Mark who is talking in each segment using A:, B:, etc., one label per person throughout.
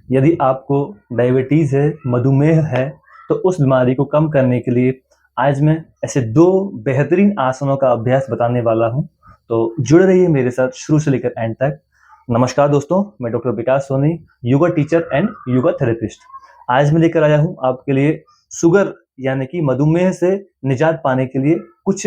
A: यदि आपको डायबिटीज़ है, मधुमेह है, तो उस बीमारी को कम करने के लिए आज मैं ऐसे 2 बेहतरीन आसनों का अभ्यास बताने वाला हूँ। तो जुड़े रहिए मेरे साथ शुरू से लेकर एंड तक। नमस्कार दोस्तों, मैं doctor Vikas Soni, yoga teacher and yoga therapist. आज मैं लेकर आया हूँ आपके लिए शुगर यानी कि मधुमेह से निजात पाने के लिए कुछ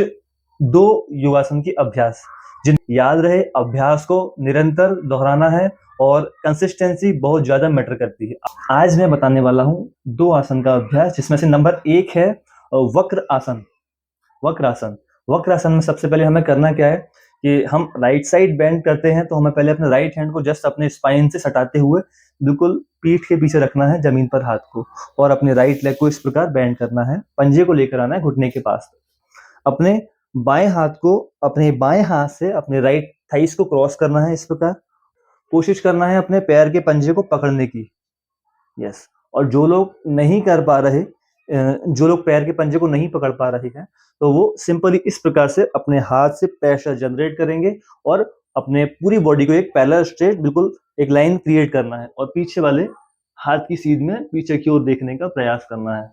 A: 2 योगासन के अभ्यास, जिन याद रहे अभ्यास को निरंतर दोहराना है और कंसिस्टेंसी बहुत ज़्यादा मैटर करती है। आज मैं बताने वाला हूँ 2 आसन का अभ्यास, जिसमें से नंबर 1 है वक्र आसन। वक्र आसन, वक्र आसन में सबसे पहले हमें करना क्या है कि हम राइट साइड बेंड करते हैं, तो हमें पहले अपने राइट हैंड को जस्ट अपने स्पाइन से सटाते हुए बिल्कुल पीठ के पीछे रखना है जमीन पर हाथ को, और अपने राइट लेग को इस प्रकार बेंड करना है, पंजे को लेकर आना है घुटने के पास। अपने बाएं हाथ को अपने बाएं हाथ से अपने राइट थाइस को क्रॉस करना है। इस प्रकार कोशिश करना है अपने पैर के पंजे को पकड़ने की। यस। और जो लोग नहीं कर पा रहे, जो लोग पैर के पंजे को नहीं पकड़ पा रहे हैं, तो वो सिंपली इस प्रकार से अपने हाथ से प्रेशर जनरेट करेंगे और अपने पूरी बॉडी को एक पैरेलल स्ट्रेट बिल्कुल एक लाइन क्रिएट करना है और पीछे वाले हाथ की सीध में पीछे की ओर देखने का प्रयास करना है।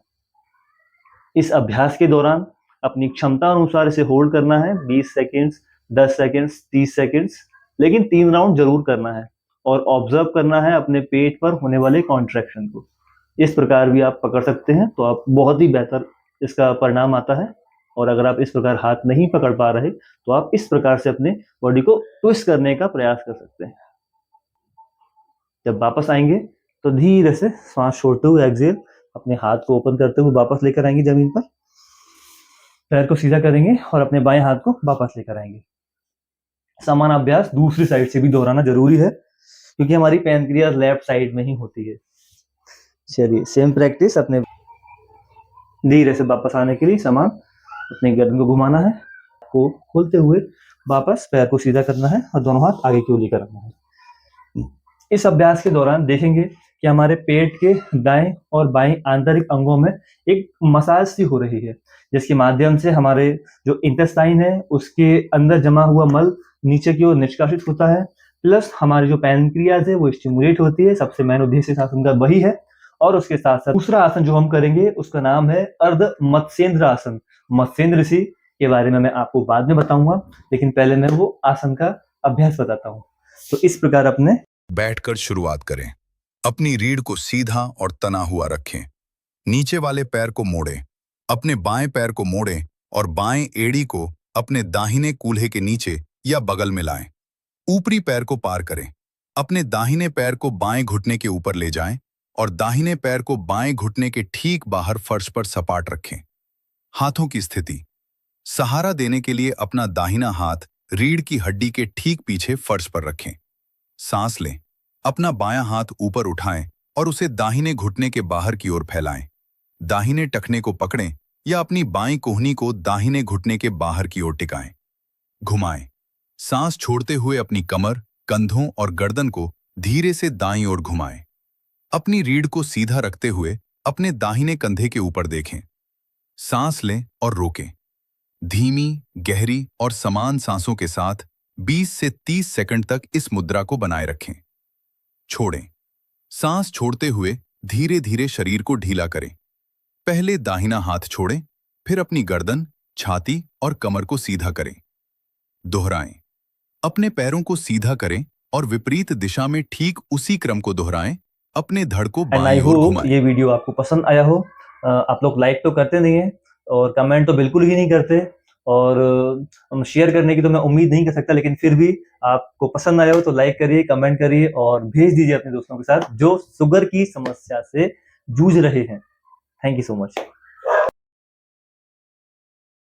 A: इस अभ्यास के दौरान अपनी क्षमता अनुसार इसे होल्ड करना है 20 सेकेंड्स, 10 सेकेंड्स, 30 सेकेंड्स, लेकिन 3 राउंड जरूर करना है और ऑब्जर्व करना है अपने पेट पर होने वाले कॉन्ट्रैक्शन को। इस प्रकार भी आप पकड़ सकते हैं तो आप बहुत ही बेहतर इसका परिणाम आता है। और अगर आप इस प्रकार हाथ नहीं पकड़ पा रहे तो आप इस प्रकार से अपने बॉडी को ट्विस्ट करने का प्रयास कर सकते हैं। जब वापस आएंगे तो धीरे से सांस छोड़ते हुए एक्सहेल, अपने हाथ को ओपन करते हुए वापस लेकर आएंगे जमीन पर, पैर को सीधा करेंगे और अपने बाएं हाथ को वापस लेकर आएंगे। समान अभ्यास दूसरी साइड से भी दोहराना जरूरी है क्योंकि हमारी पैनक्रियाज लेफ्ट साइड में ही होती है। चलिए सेम प्रैक्टिस अपने धीरे से वापस आने के लिए समान अपने गर्दन को घुमाना है, को खोलते हुए वापस पैर को सीधा करना है और दोनों हाथ आगे की ओर लेकर आना है। इस अभ्यास के दौरान देखेंगे कि हमारे पेट के दाएं और बाएं आंतरिक अंगों में एक मसाज सी हो रही है, जिसके माध्यम से हमारे जो इंटेस्टाइन है उसके अंदर जमा हुआ मल नीचे की ओर निष्कासित होता है, प्लस हमारी जो पैनक्रियाज है वो स्टिमुलेट होती है। सबसे मेन उद्देश्य इस आसन का वही है। और उसके साथ साथ दूसरा आसन जो हम करेंगे उसका नाम है अर्ध मत्स्येंद्र आसन। मत्स्येंद्र ऋषि के बारे में मैं आपको बाद में बताऊंगा, लेकिन पहले मैं वो आसन का अभ्यास बताता हूँ। तो इस प्रकार अपने
B: बैठकर शुरुआत करें। अपनी रीढ़ को सीधा और तना हुआ रखें। नीचे वाले पैर को मोड़ें। अपने बाएं पैर को मोड़ें और बाएं एड़ी को अपने दाहिने कूल्हे के नीचे या बगल में लाएं। ऊपरी पैर को पार करें। अपने दाहिने पैर को बाएं घुटने के ऊपर ले जाएं और दाहिने पैर को बाएं घुटने के ठीक बाहर फर्श पर सपाट रखें। हाथों की स्थिति। सहारा देने के लिए अपना दाहिना हाथ रीढ़ की हड्डी के ठीक पीछे फर्श पर रखें। सांस लें। अपना बायां हाथ ऊपर उठाएं और उसे दाहिने घुटने के बाहर की ओर फैलाएं। दाहिने टखने को पकड़ें या अपनी बाईं कोहनी को दाहिने घुटने के बाहर की ओर टिकाएं। घुमाएं। सांस छोड़ते हुए अपनी कमर, कंधों और गर्दन को धीरे से दाईं ओर घुमाएं। अपनी रीढ़ को सीधा रखते हुए अपने दाहिने कंधे के ऊपर देखें। सांस लें और रोकें। धीमी, गहरी और समान सांसों के साथ 20 से 30 सेकंड तक इस मुद्रा को बनाए रखें। छोड़ें। सांस छोड़ते हुए धीरे धीरे शरीर को ढीला करें। पहले दाहिना हाथ छोड़ें, फिर अपनी गर्दन, छाती और कमर को सीधा करें। दोहराएं। अपने पैरों को सीधा करें और विपरीत दिशा में ठीक उसी क्रम को दोहराएं। अपने धड़ को
A: एंड आई
B: बाईं ओर
A: होप
B: घुमाएं।
A: ये वीडियो आपको पसंद आया हो। आप लोग लाइक तो करते नहीं है और कमेंट तो बिल्कुल ही नहीं करते, और शेयर करने की तो मैं उम्मीद नहीं कर सकता, लेकिन फिर भी आपको पसंद आया हो तो लाइक करिए, कमेंट करिए और भेज दीजिए अपने दोस्तों के साथ जो शुगर की समस्या से जूझ रहे हैं। Thank you so much.